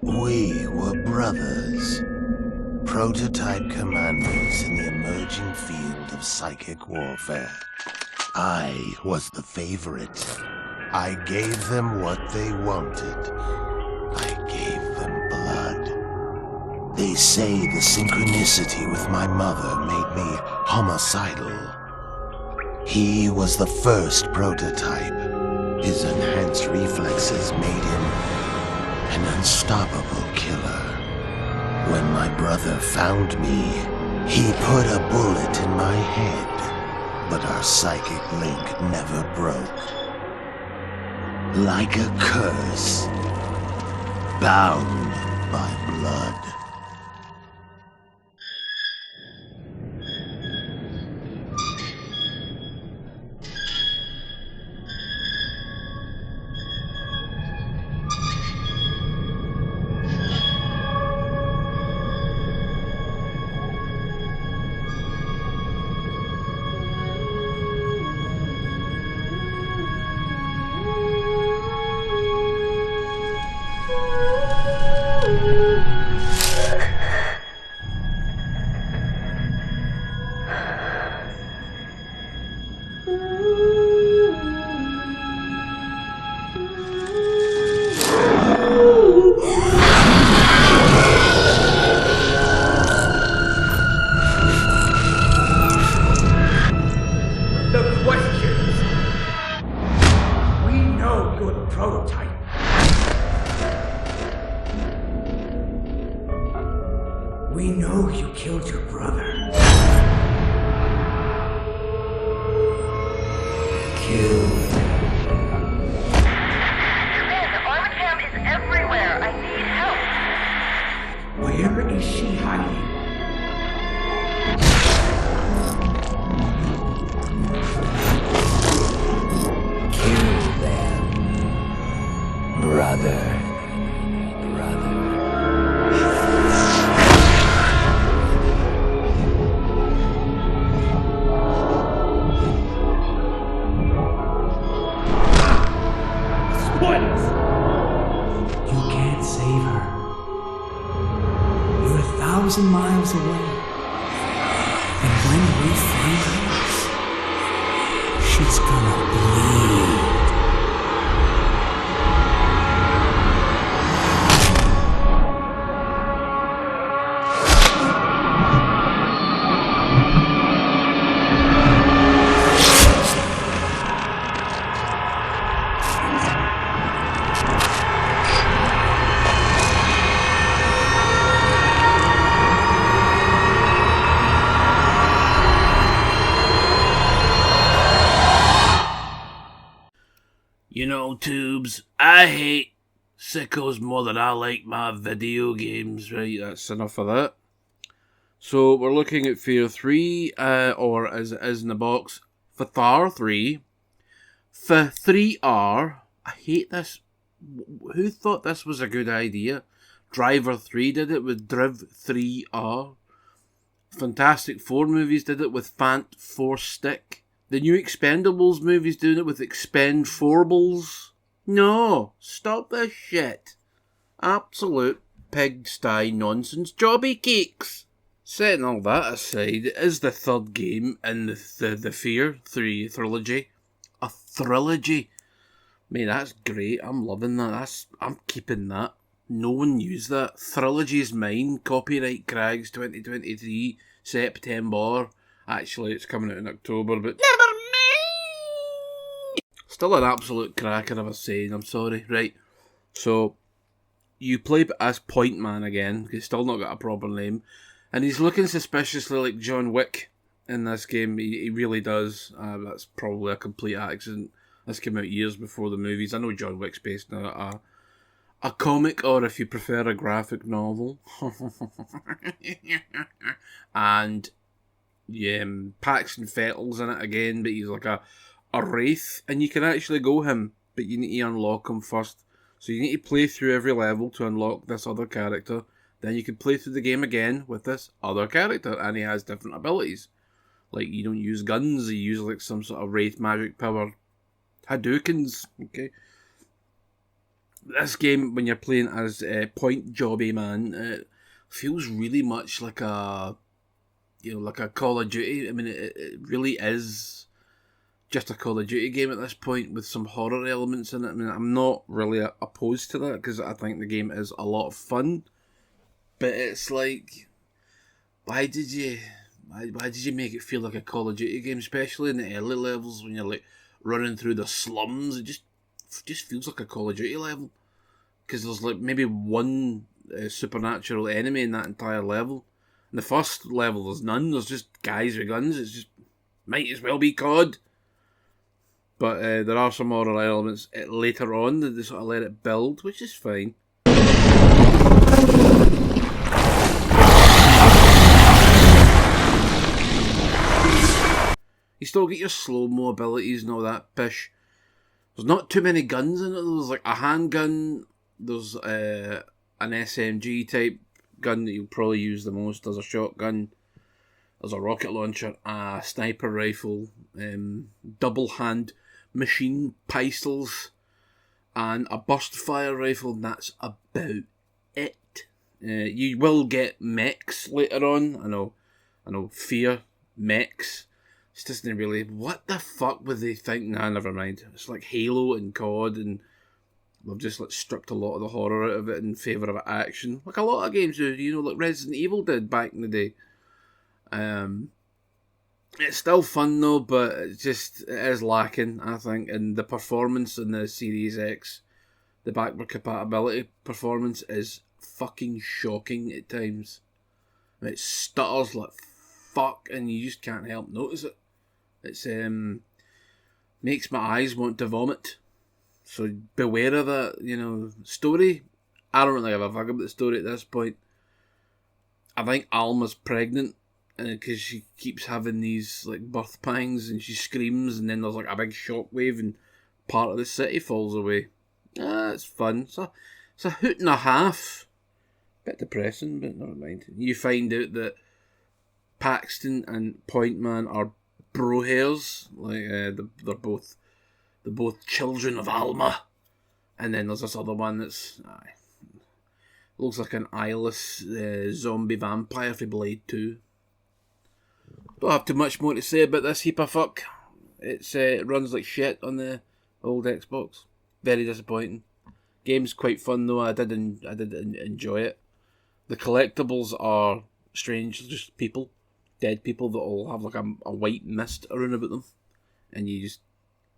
We were brothers, prototype commandos in the emerging field of psychic warfare. I was the favorite. I gave them what they wanted. I gave them blood. They say the synchronicity with my mother made me homicidal. He was the first prototype. His enhanced reflexes made him an unstoppable killer. When my brother found me, he put a bullet in my head, but our psychic link never broke. Like a curse, bound by blood. We know you killed your brother. Kill him. Command, Armacam is everywhere. I need help. Where is she hiding? Kill them, brother. You can't save her. You're 1,000 miles away. And when we find her, she's gonna bleed. You know, Tubes, I hate sickos more than I like my video games. Right, that's enough of that. So, we're looking at Fear 3, or as it is in the box, F3AR 3. F3AR. I hate this. Who thought this was a good idea? Driver 3 did it with Driv 3R. Fantastic Four movies did it with Fant 4 Stick. The new Expendables movie's doing it with Expend-4bles. No, stop this shit. Absolute pigsty nonsense jobby cakes. Setting all that aside, it is the third game in the Fear 3 trilogy. A trilogy. Man, that's great. I'm loving that. I'm keeping that. No one used that. Trilogy's mine. Copyright Craggs 2023 September. Actually, it's coming out in October, but never mind. Still an absolute cracker, I was saying. I'm sorry. Right. So, you play as Point Man again. He's still not got a proper name. And he's looking suspiciously like John Wick in this game. He really does. That's probably a complete accident. This came out years before the movies. I know John Wick's based on a comic, or if you prefer, a graphic novel. And yeah, Paxton Fettle's in it again, but he's like a wraith, and you can actually go him, but you need to unlock him first. So you need to play through every level to unlock this other character. Then you can play through the game again with this other character, and he has different abilities. Like, you don't use guns, you use like some sort of wraith magic power Hadoukens, okay? This game, when you're playing as Point Jobby Man, it feels really much like a Call of Duty. I mean, it really is just a Call of Duty game at this point with some horror elements in it. I mean, I'm not really opposed to that because I think the game is a lot of fun. But it's like, why did you make it feel like a Call of Duty game, especially in the early levels when you're like running through the slums? It just feels like a Call of Duty level because there's like maybe one supernatural enemy in that entire level. In the first level, there's none. There's just guys with guns. It's just might as well be COD. But there are some horror elements later on that they sort of let it build, which is fine. You still get your slow-mo abilities and all that pish. There's not too many guns in it. There's like a handgun. There's an SMG type gun that you'll probably use the most. There's a shotgun. There's a rocket launcher, a sniper rifle, double hand machine pistols, and a burst fire rifle, and that's about it. You will get mechs later on. I know, fear mechs. It's just not really. What the fuck would they think? Nah, never mind. It's like Halo and COD, and they've just like stripped a lot of the horror out of it in favour of action, like a lot of games do. Like Resident Evil did back in the day. It's still fun though, but it is lacking, I think, and the performance in the Series X, the backward compatibility performance is fucking shocking at times. It stutters like fuck, and you just can't help notice it. It's makes my eyes want to vomit. So beware of that. Story. I don't really have a fuck about the story at this point. I think Alma's pregnant. Because she keeps having these like birth pangs and she screams, and then there's like a big shockwave and part of the city falls away. It's fun. It's a hoot and a half. Bit depressing, but never mind. You find out that Paxton and Point Man are bro hairs. Like they're both children of Alma. And then there's this other one that's looks like an eyeless zombie vampire for Blade 2. Don't have too much more to say about this heap of fuck. It runs like shit on the old Xbox. Very disappointing. Game's quite fun though. I did enjoy it. The collectibles are strange, just people, dead people that all have like a white mist around about them, and you just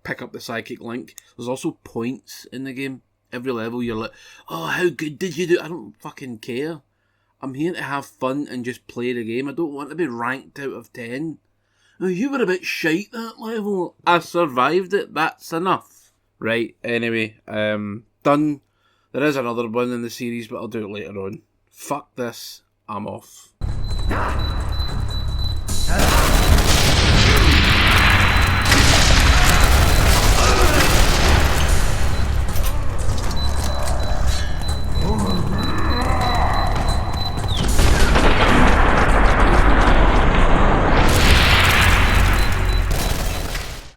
pick up the psychic link. There's also points in the game. Every level you're like, oh, how good did you do? I don't fucking care. I'm here to have fun and just play the game. I don't want to be ranked out of 10. Oh, you were a bit shite that level. I survived it. That's enough. Right, anyway, done. There is another one in the series, but I'll do it later on. Fuck this. I'm off.